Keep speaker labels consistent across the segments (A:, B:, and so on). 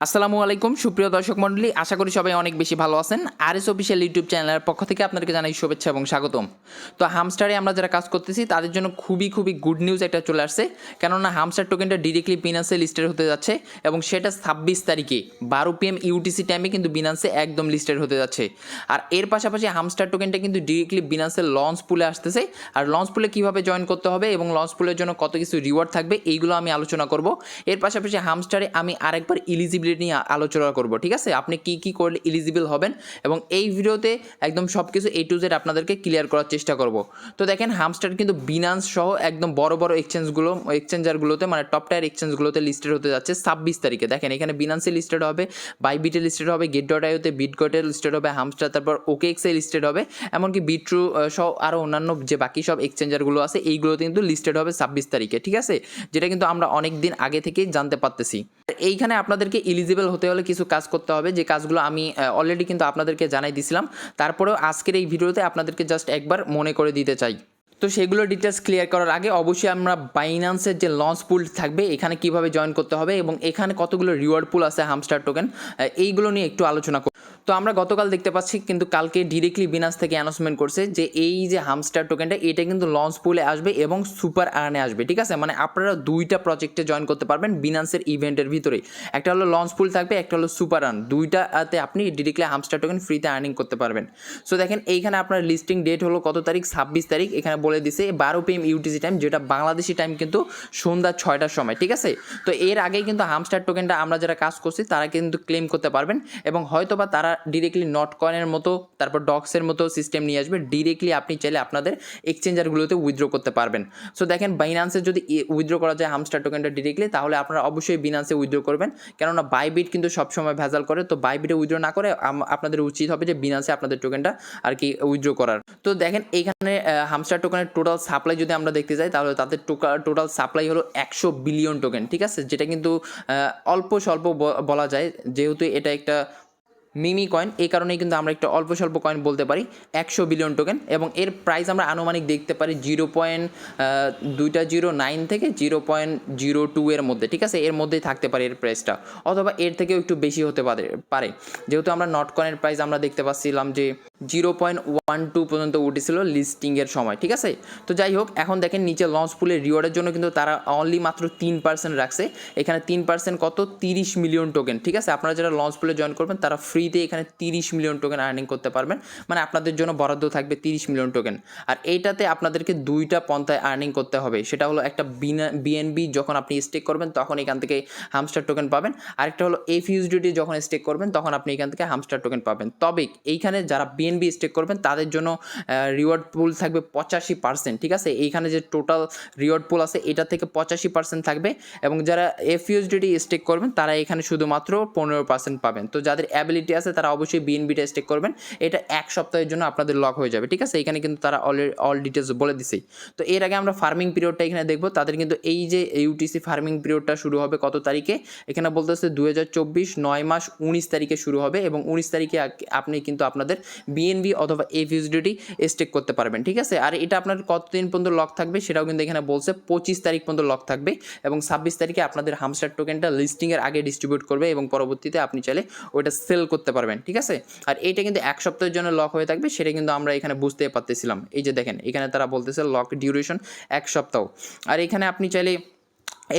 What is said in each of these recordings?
A: আসসালামু আলাইকুম সুপ্রিয় দর্শক মণ্ডলী, আশা করি সবাই অনেক বেশি ভালো আছেন। আরএস অফিসিয়াল ইউটিউব চ্যানেলের পক্ষ থেকে আপনাদেরকে জানাই শুভেচ্ছা এবং স্বাগতম। তো হামস্টারে আমরা যারা কাজ করতেছি তাদের জন্য খুবই গুড নিউজ একটা চলে আসছে, কেননা হামস্টার টোকেনটা ডিরেক্টলি বিনান্সে লিস্টেড হতে যাচ্ছে এবং সেটা 26 তারিখে 12 PM ইউটিসি টাইমে কিন্তু বিনান্সে একদম লিস্টেড হতে যাচ্ছে। আর এর পাশাপাশি হামস্টার টোকেনটা কিন্তু ডিরেক্টলি বিনান্সের লঞ্চ পুলে আসতেছে। আর লঞ্চ পুলে কীভাবে জয়েন করতে হবে এবং লঞ্চ পুলের জন্য কত কিছু রিওয়ার্ড থাকবে এইগুলো আমি আলোচনা করব। এর পাশাপাশি হামস্টারে আমি আরেকবার ইলিজিবিলিটি নিয়ে আলোচনা করব, ঠিক আছে? আপনি কি করলে এলিজিবল হবেন এবং এই ভিডিওতে একদম সব কিছু A to Z আপনাদেরকে ক্লিয়ার করার চেষ্টা করব। তো দেখেন, হামস্টার কিন্তু বিনান্স সহ একদম বড় এক্সচেঞ্জারগুলোতে মানে টপ টায়ার এক্সচেঞ্জগুলোতে লিস্টেড হতে যাচ্ছে 26 তারিখে। দেখেন, এখানে বিনান্সে লিস্টেড হবে, বাইবিটে লিস্টেড হবে, গেট.ioতে বিটগটে লিস্টেড হবে, হামস্টার, তারপর OKX-এ লিস্টেড হবে, এমনকি বিট্রু সহ আরও অন্যান্য যে বাকি সব এক্সচেঞ্জারগুলো আছে এইগুলোতে কিন্তু লিস্টেড হবে 26 তারিখে, ঠিক আছে? যেটা কিন্তু আমরা অনেক দিন আগে থেকেই জানতে পারতেছি। এইখানে আপনাদেরকে এলিজিবল হতে হলে কিছু কাজ করতে হবে, যে কাজগুলো আমি অলরেডি কিন্তু আপনাদেরকে জানাই দিছিলাম। তারপরেও আজকের এই ভিডিওতে আপনাদেরকে জাস্ট একবার মনে করে দিতে চাই। তো সেগুলো ডিটেলস ক্লিয়ার করার আগে অবশ্যই আমরা বাইন্যান্সের যে লঞ্চ পুল থাকবে এখানে কিভাবে জয়েন করতে হবে এবং এখানে কতগুলো রিওয়ার্ড পুল আছে হামস্টার টোকেন, এইগুলো নিয়ে একটু আলোচনা করব। তো আমরা গতকাল দেখতে পাচ্ছি কিন্তু কালকে ডিরেক্টলি বিনান্স থেকে অ্যানাউন্সমেন্ট করছে যে এই যে হামস্টার টোকেনটা এটা কিন্তু লঞ্চ পুলে আসবে এবং সুপার আর্নে আসবে, ঠিক আছে? মানে আপনারা দুইটা প্রজেক্টে জয়েন করতে পারবেন বিনান্সের ইভেন্টের ভিতরে। একটা হলো লঞ্চ পুল থাকবে, একটা হলো সুপার আর্ন। দুইটাতে আপনি ডিরেক্টলি হামস্টার টোকেন ফ্রিতে আর্নিং করতে পারবেন। সো দেখেন, এইখানে আপনার লিস্টিং ডেট হলো কত তারিখ? 26 তারিখ। এখানে বলে দিছে 12 PM ইউটিসি টাইম, যেটা বাংলাদেশি টাইম কিন্তু সন্ধ্যা 6টার সময়, ঠিক আছে? তো এর আগেই কিন্তু হামস্টার টোকেনটা আমরা যারা কাজ করছি তারা কিন্তু ক্লেম করতে পারবেন এবং হয়তোবা তারা ডিরেক্টলি নট কয়েনের মতো, তারপর ডক্সের মতো সিস্টেম নিয়ে আসবে। ডিরেক্টলি আপনি চাইলে আপনাদের এক্সচেঞ্জারগুলোতে উইথড্র করতে পারবেন। সো দেখেন, বাইন্যান্সে যদি উইথড্র করা যায় হামস্টার টোকেনটা ডিরেক্টলি, তাহলে আপনারা অবশ্যই বিনান্সে উইথড্র করবেন, কেননা বাইবিট কিন্তু সবসময় ভেজাল করে। তো বাইবিটে উইথড্র না করে আপনাদের উচিত হবে যে বিনান্সে আপনাদের টোকেনটা আর কি উইথড্র করার। তো দেখেন, এইখানে হামস্টার টোকেনের টোটাল সাপ্লাই যদি আমরা দেখতে যাই তাহলে তাদের টোটাল সাপ্লাই হলো 100 বিলিয়ন টোকেন, ঠিক আছে? যেটা কিন্তু অল্প স্বল্প বলা যায়, যেহেতু এটা একটা মিমি কয়েন, এই কারণেই কিন্তু আমরা একটা অল্প স্বল্প কয়েন বলতে পারি। 100 বিলিয়ন টোকেন এবং এর প্রাইস আমরা আনুমানিক দেখতে পারি 0.209 থেকে 0.02 এর মধ্যে, ঠিক আছে? এর মধ্যেই থাকতে পারে এর প্রাইসটা, অথবা এর থেকেও একটু বেশি হতে পারে। যেহেতু আমরা নট কয়েনের প্রাইস আমরা দেখতে পাচ্ছিলাম যে 0.12 পর্যন্ত উঠেছিল লিস্টিংয়ের সময়, ঠিক আছে? তো যাই হোক, এখন দেখেন নিচে লঞ্চ পুলের রিওয়ার্ডের জন্য কিন্তু তারা অনলি মাত্র 3% রাখছে। এখানে 3% কত? 30 মিলিয়ন টোকেন, ঠিক আছে? আপনারা যারা লঞ্চ পুলে জয়েন করবেন তারা ফ্রিতে এখানে 30 মিলিয়ন টোকেন আর্নিং করতে পারবেন। মানে আপনাদের জন্য বরাদ্দ থাকবে 30 মিলিয়ন টোকেন। আর এইটাতে আপনাদেরকে দুইটা পন্থায় আর্নিং করতে হবে। সেটা হলো একটা বিএনবি, যখন আপনি স্টেক করবেন তখন এখান থেকে হামস্টার টোকেন পাবেন। আরেকটা হলো এফইউএসডিটি, যখন স্টেক করবেন তখন আপনি এখান থেকে হামস্টার টোকেন পাবেন। তবে এইখানে যারা বিএনবি স্টেক করবেন তাদের জন্য রিওয়ার্ড পুল থাকবে 85%, ঠিক আছে? এইখানে যে টোটাল রিওয়ার্ড পুল আছে এটা থেকে 85% থাকবে এবং যারা এফইউএসডিটি স্টেক করবেন তারা এখানে শুধুমাত্র 15% পাবেন। তো যাদের অ্যাবিলিটি আছে তারা অবশ্যই বিএনবিটা স্টেক করবেন। এটা 1 সপ্তাহের জন্য আপনাদের লক হয়ে যাবে, ঠিক আছে? এখানে কিন্তু তারা অল ডিটেলস বলে দিছেই। তো এর আগে আমরা ফার্মিং পিরিয়ডটা এখানে দেখব। তাদের কিন্তু এই যে ইউটিসি ফার্মিং পিরিয়ডটা শুরু হবে কত তারিখে? এখানে বলতেছে 2024 9 মাস 19 তারিখে শুরু হবে এবং 19 তারিখে আপনি কিন্তু আপনাদের বিএনবি অথবা এফইউএসডিটি স্টেক করতে পারবেন, ঠিক আছে? আর এটা আপনার কতদিন পর্যন্ত লক থাকবে সেটাও কিন্তু এখানে বলছে 25 তারিখ পর্যন্ত লক থাকবে এবং 26 তারিখে আপনাদের হামস্টার টোকেনটা লিস্টিংয়ের আগে ডিস্ট্রিবিউট করবে এবং পরবর্তীতে আপনি চাইলে ওইটা সেল করতে পারবেন, ঠিক আছে? আর এইটা কিন্তু 1 সপ্তাহের জন্য লক হয়ে থাকবে, সেটা কিন্তু আমরা এখানে বুঝতে পারতেছিলাম। এই যে দেখেন, এখানে তারা বলতেছে লক ডিউরেশন 1 সপ্তাহ। আর এখানে আপনি চাইলে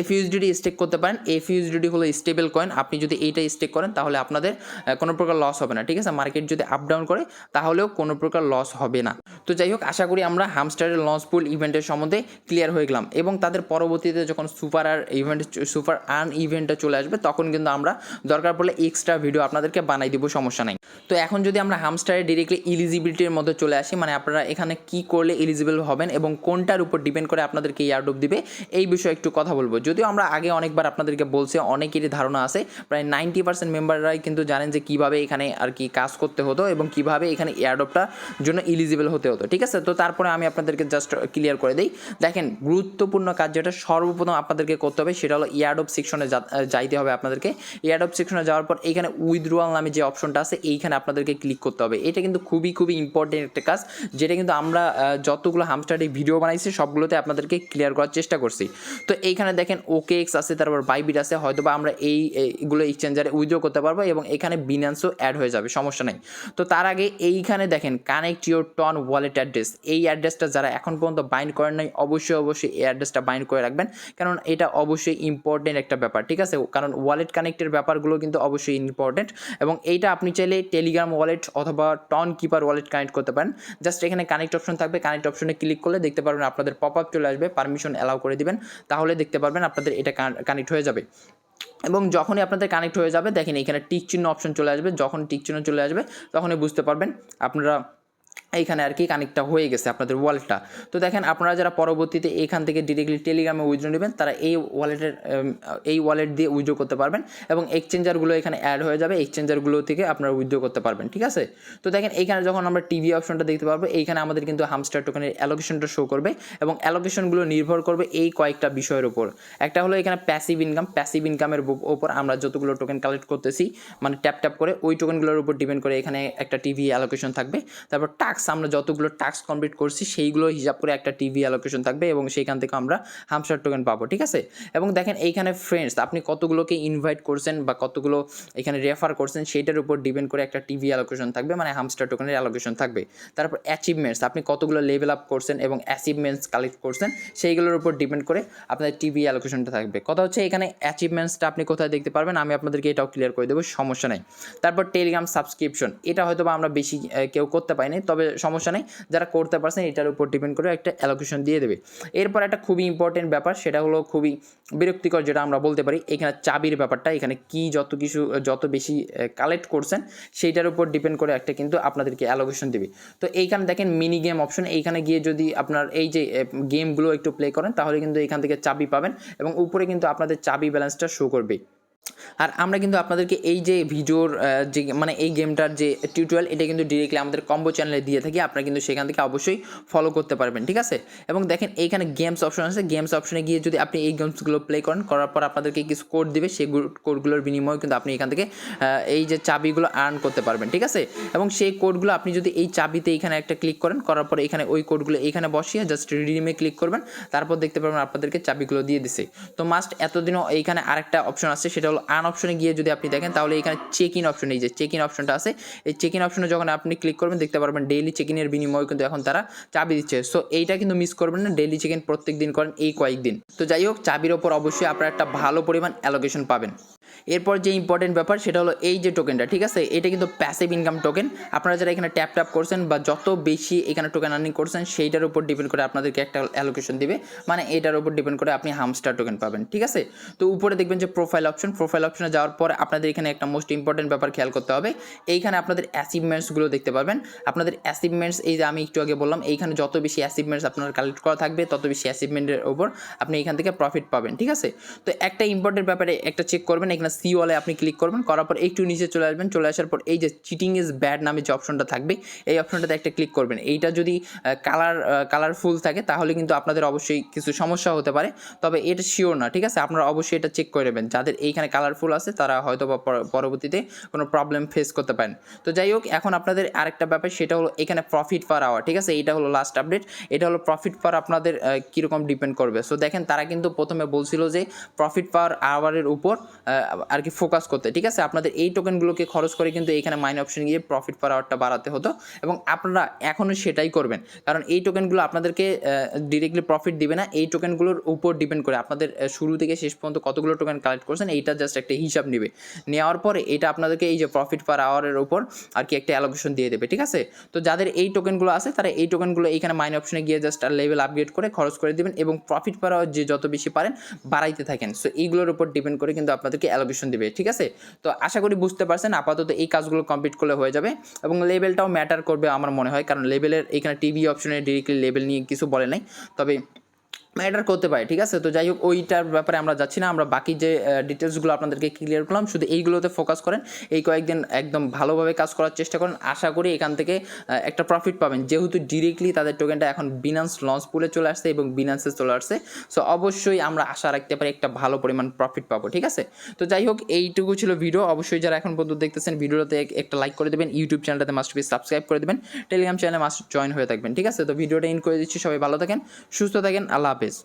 A: এফইউএসডিটি স্টেক করতে পারেন। এফইউএসডিটি হলো স্টেবল কয়েন। আপনি যদি এইটা স্টেক করেন তাহলে আপনাদের কোনো প্রকার লস হবে না, ঠিক আছে? মার্কেট যদি আপ ডাউন করে তাহলেও কোনো প্রকার লস হবে না। তো যাই হোক, আশা করি আমরা হামস্টারের লঞ্চ পুল ইভেন্টের সম্বন্ধে ক্লিয়ার হয়ে গেলাম এবং তাদের পরবর্তীতে যখন সুপার আর্ন ইভেন্টটা চলে আসবে তখন কিন্তু আমরা দরকার পড়লে এক্সট্রা ভিডিও আপনাদেরকে বানাই দিব, সমস্যা নাই। তো এখন যদি আমরা হামস্টারে ডিরেক্টলি এলিজিবিলিটির মধ্যে চলে আসি, মানে আপনারা এখানে কি করলে এলিজিবল হবেন এবং কোনটার উপর ডিপেন্ড করে আপনাদেরকে এয়ারড্রপ দিবে, এই বিষয়ে একটু কথা বলবো। যদিও আমরা আগে অনেকবার আপনাদেরকে বলছি, অনেকেরই ধারণা আছে, প্রায় 90% মেম্বাররাই কিন্তু জানেন যে কীভাবে এখানে আর কি কাজ করতে হতো এবং কীভাবে এখানে এয়ারড্রপটার জন্য এলিজিবল হতে হতো, ঠিক আছে? তো তারপরে আমি আপনাদেরকে জাস্ট ক্লিয়ার করে দিই। দেখেন, গুরুত্বপূর্ণ কাজ যেটা সর্বপ্রথম আপনাদেরকে করতে হবে সেটা হলো এয়ারড্রপ সেকশনে যাইতে হবে আপনাদেরকে। এয়ারড্রপ সেকশনে যাওয়ার পর এখানে উইথড্রয়াল নামে যে অপশনটা আছে এইখানে আপনাদেরকে ক্লিক করতে হবে। এটা কিন্তু খুবই ইম্পর্টেন্ট একটা কাজ, যেটা কিন্তু আমরা যতগুলো হামস্টারের ভিডিও বানাইছি সবগুলোতে আপনাদেরকে ক্লিয়ার করার চেষ্টা করছি। তো এইখানে দেখেন দেখেন OKX আছে, তারপর বাইবিট আছে, হয়তো বা আমরা এইগুলো এক্সচেঞ্জারে উইথড্র করতে পারবো এবং এখানে বিনান্সও অ্যাড হয়ে যাবে, সমস্যা নেই। তো তার আগে এইখানে দেখেন connect your TON wallet address, এই অ্যাড্রেসটা যারা এখন পর্যন্ত বাইন্ড করেন নাই অবশ্যই এই অ্যাড্রেসটা বাইন্ড করে রাখবেন, কারণ এটা অবশ্যই ইম্পর্টেন্ট একটা ব্যাপার, ঠিক আছে, কারণ ওয়ালেট কানেক্টের ব্যাপারগুলো কিন্তু অবশ্যই ইম্পর্টেন্ট। এবং এইটা আপনি চাইলে টেলিগ্রাম ওয়ালেট অথবা টন কিপার ওয়ালেট কানেক্ট করতে পারেন। জাস্ট এখানে কানেক্ট অপশন থাকবে, কানেক্ট অপশনে ক্লিক করলে দেখতে পারবেন আপনাদের পপ আপ চলে আসবে, পারমিশন অ্যালাউ করে দিবেন, তাহলে দেখতে পারবেন আপনাদের এটা কানেক্ট হয়ে যাবে। এবং যখনই আপনাদের কানেক্ট হয়ে যাবে দেখেন এখানে টিক চিহ্ন অপশন চলে আসবে, যখন টিক চিহ্ন চলে আসবে তখনই বুঝতে পারবেন আপনারা এইখানে আর কি কানেক্টটা হয়ে গেছে আপনাদের ওয়ালেটটা। তো দেখেন আপনারা যারা পরবর্তীতে এখান থেকে ডিরেক্টলি টেলিগ্রামে উইথড্র নেবেন তারা এই ওয়ালেট দিয়ে উইথড্র করতে পারবেন এবং এক্সচেঞ্জারগুলো এখানে অ্যাড হয়ে যাবে, এক্সচেঞ্জারগুলো থেকে আপনারা উইথড্র করতে পারবেন, ঠিক আছে। তো দেখেন এইখানে যখন আমরা টিভি অপশনটা দেখতে পারবো, এইখানে আমাদের কিন্তু হামস্টার টোকেনের অ্যালোকেশনটা শো করবে এবং অ্যালোকেশনগুলো নির্ভর করবে এই কয়েকটা বিষয়ের উপর। একটা হলো এখানে প্যাসিভ ইনকামের ওপর আমরা যতগুলো টোকেন কালেক্ট করতেছি মানে ট্যাপ করে ওই টোকেনগুলোর উপর ডিপেন্ড করে এখানে একটা টিভি অ্যালোকেশন থাকবে। তারপর আমরা যতগুলো টাস্ক কমপ্লিট করছি সেইগুলো হিসাব করে একটা টিভি অ্যালোকেশন থাকবে এবং সেইখান থেকে আমরা হামস্টার টোকেন পাবো, ঠিক আছে। এবং দেখেন এইখানে ফ্রেন্ডস আপনি কতগুলোকে ইনভাইট করছেন বা কতগুলো এখানে রেফার করছেন সেইটার উপর ডিপেন্ড করে একটা টিভি অ্যালোকেশন থাকবে, মানে হামস্টার টোকেনের অ্যালোকেশন থাকবে। তারপর অ্যাচিভমেন্টস আপনি কতগুলো লেভেল আপ করছেন এবং অ্যাচিভমেন্টস কালেক্ট করছেন সেইগুলোর উপর ডিপেন্ড করে আপনাদের টিভি অ্যালোকেশনটা থাকবে। কথা হচ্ছে এখানে অ্যাচিভমেন্টসটা আপনি কোথায় দেখতে পারবেন আমি আপনাদেরকে এটাও ক্লিয়ার করে দেবো, সমস্যা নেই। তারপর টেলিগ্রাম সাবস্ক্রিপশন, এটা হয়তো বা আমরা বেশি কেউ করতে পারিনি, তবে সমস্যা নেই, যারা করতে পারছেন এটার উপর ডিপেন্ড করে একটা অ্যালোকেশন দিয়ে দেবে। এরপর একটা খুবই ইম্পর্টেন্ট ব্যাপার সেটা হলো খুবই বিরক্তিকর যেটা আমরা বলতে পারি, এখানে চাবির ব্যাপারটা, এখানে কি যত বেশি কালেক্ট করছেন সেইটার উপর ডিপেন্ড করে একটা কিন্তু আপনাদেরকে অ্যালোকেশন দেবে। তো এইখানে দেখেন মিনি গেম অপশন, এইখানে গিয়ে যদি আপনার এই যে গেমগুলো একটু প্লে করেন তাহলে কিন্তু এখান থেকে চাবি পাবেন এবং উপরে কিন্তু আপনাদের চাবি ব্যালেন্সটা শো করবে। আর আমরা কিন্তু আপনাদেরকে এই যে ভিডিওর যে মানে এই গেমটার যে টিউটোরিয়াল এটা কিন্তু ডিরেক্টলি আমাদের কম্বো চ্যানেলে দিয়ে থাকি, আপনারা কিন্তু সেখান থেকে অবশ্যই ফলো করতে পারবেন, ঠিক আছে। এবং দেখেন এইখানে গেমস অপশন আছে, গেমস অপশনে গিয়ে যদি আপনি এই গেমসগুলো প্লে করার পর আপনাদেরকে কিছু কোড দিবে, সেই কোডগুলোর বিনিময়ে কিন্তু আপনি এখান থেকে এই যে চাবিগুলো আর্ন করতে পারবেন, ঠিক আছে। এবং সেই কোডগুলো আপনি যদি এই চাবিতে এইখানে একটা ক্লিক করার পরে এখানে ওই কোডগুলো এইখানে বসিয়ে জাস্ট রিডিমে ক্লিক করবেন, তারপর দেখতে পারবেন আপনাদেরকে চাবিগুলো দিয়ে দিছে। তো মাস্ট এতদিনও এইখানে আরেকটা অপশন আছে সেটা হলো আর্ন অপশনে গিয়ে যদি আপনি দেখেন তাহলে এখানে চেক ইন অপশন, এই যে চেক ইন অপশনটা আছে, এই চেক ইন অপশনে যখন আপনি ক্লিক করবেন দেখতে পারবেন ডেইলি চেক ইনের বিনিময়ে কিন্তু এখন তারা চাবি দিচ্ছে। সো এইটা কিন্তু মিস করবেন না, ডেইলি চেক ইন প্রত্যেক দিন করেন এই কয়েকদিন। তো যাই হোক চাবির ওপর অবশ্যই আপনারা একটা ভালো পরিমাণ অ্যালোকেশন পাবেন। এরপর যে ইম্পর্টেন্ট ব্যাপার সেটা হলো এই যে টোকেনটা, ঠিক আছে, এটা কিন্তু প্যাসিভ ইনকাম টোকেন। আপনারা যারা এখানে ট্যাপ করছেন বা যত বেশি এখানে টোকেন আর্নিং করছেন সেইটার উপর ডিপেন্ড করে আপনাদেরকে একটা অ্যালোকেশন দিবে, মানে এটার উপর ডিপেন্ড করে আপনি হামস্টার টোকেন পাবেন, ঠিক আছে। তো উপরে দেখবেন যে প্রোফাইল অপশনে যাওয়ার পর আপনাদের এখানে একটা মোস্ট ইম্পর্টেন্ট ব্যাপার খেয়াল করতে হবে, এইখানে আপনাদের অ্যাচিভমেন্টসগুলো দেখতে পারবেন। আপনাদের অ্যাচিভমেন্টস এই যে আমি একটু আগে বললাম এইখানে যত বেশি অ্যাচিভমেন্টস আপনার কালেক্ট করা থাকবে তত বেশি অ্যাচিভমেন্টের উপর আপনি এখান থেকে প্রফিট পাবেন, ঠিক আছে। তো একটা ইম্পর্টেন্ট ব্যাপারে একটা চেক করবেন, এখানে সি ওয়ালে আপনি ক্লিক করবেন, করার পর একটু নিচে চলে আসবেন, চলে আসার পর এই যে চিটিং ইজ ব্যাড নামে যে অপশনটা থাকবে এই অপশনটাতে একটা ক্লিক করবেন। এইটা যদি কালারফুল থাকে তাহলে কিন্তু আপনাদের অবশ্যই কিছু সমস্যা হতে পারে, তবে এটা শিওর না, ঠিক আছে। আপনারা অবশ্যই এটা চেক করে নেবেন, যাদের এইখানে কালারফুল আছে তারা হয়তো বা পরবর্তীতে কোনো প্রবলেম ফেস করতে পারেন। তো যাই হোক এখন আপনাদের আরেকটা ব্যাপার সেটা হলো এখানে প্রফিট পার আওয়ার, ঠিক আছে, এইটা হলো লাস্ট আপডেট, এটা হলো প্রফিট পার আপনাদের কীরকম ডিপেন্ড করবে। সো দেখেন তারা কিন্তু প্রথমে বলছিল যে প্রফিট পার আওয়ারের উপর আর কি ফোকাস করতে, ঠিক আছে। আপনাদের এই টোকেনগুলোকে খরচ করে কিন্তু এখানে মাইন অপশন গিয়ে প্রফিট পার আওয়ারটা বাড়াতে হতো এবং আপনারা এখনও সেটাই করবেন, কারণ এই টোকেনগুলো আপনাদেরকে ডিরেক্টলি প্রফিট দিবে না, এই টোকেনগুলোর উপর ডিপেন্ড করে আপনাদের শুরু থেকে শেষ পর্যন্ত কতগুলো টোকেন কালেক্ট করছেন এইটা জাস্ট একটা হিসাব নেবে, নেওয়ার পরে এটা আপনাদেরকে এই যে প্রফিট পার আওয়ারের উপর আর কি একটা অ্যালোকেশন দিয়ে দেবে, ঠিক আছে। তো যাদের এই টোকেনগুলো আছে তারা এই টোকেনগুলো এইখানে মাইন অপশনে গিয়ে জাস্ট লেভেল আপগ্রেড করে খরচ করে দেবেন এবং প্রফিট পার আওয়ার যে যত বেশি পারেন বাড়াইতে থাকেন। সো এইগুলোর উপর ডিপেন্ড করে কিন্তু আপনাদেরকে অ্যালোকেশন দেবে, ঠিক আছে। তো আশা করি বুঝতে পারছেন, আপাতত এই কাজগুলো কমপ্লিট করলে হয়ে যাবে এবং লেভেলটাও ম্যাটার করবে আমার মনে হয়, কারণ লেভেলের এখানে টিভি অপশনে ডিরেক্টলি লেভেল নিয়ে কিছু বলে নাই, তবে ম্যাটার করতে পারে, ঠিক আছে। তো যাই হোক ওইটার ব্যাপারে আমরা যাচ্ছি না, আমরা বাকি যে ডিটেলসগুলো আপনাদেরকে ক্লিয়ার করলাম শুধু এইগুলোতে ফোকাস করেন, এই কয়েকদিন একদম ভালোভাবে কাজ করার চেষ্টা করেন, আশা করি এখান থেকে একটা প্রফিট পাবেন, যেহেতু ডিরেক্টলি তাদের টোকেনটা এখন বিনান্স লঞ্চ পুলে চলে আসছে এবং বিনান্সে চলে আসছে। সো অবশ্যই আমরা আশা রাখতে পারি একটা ভালো পরিমাণ প্রফিট পাবো, ঠিক আছে। তো যাই হোক এইটুকু ছিল ভিডিও, অবশ্যই যারা এখন পর্যন্ত দেখতেছেন ভিডিওতে একটা লাইক করে দেবেন, ইউটিউব চ্যানেলটাতে মাস্ট বি সাবস্ক্রাইব করে দেবেন, টেলিগ্রাম চ্যানেলে মাস্ট জয়েন হয়ে থাকবেন, ঠিক আছে। তো ভিডিওটা ইন করে দিচ্ছি, সবাই ভালো থাকেন, সুস্থ থাকেন, আল্লাহ হাফেজ।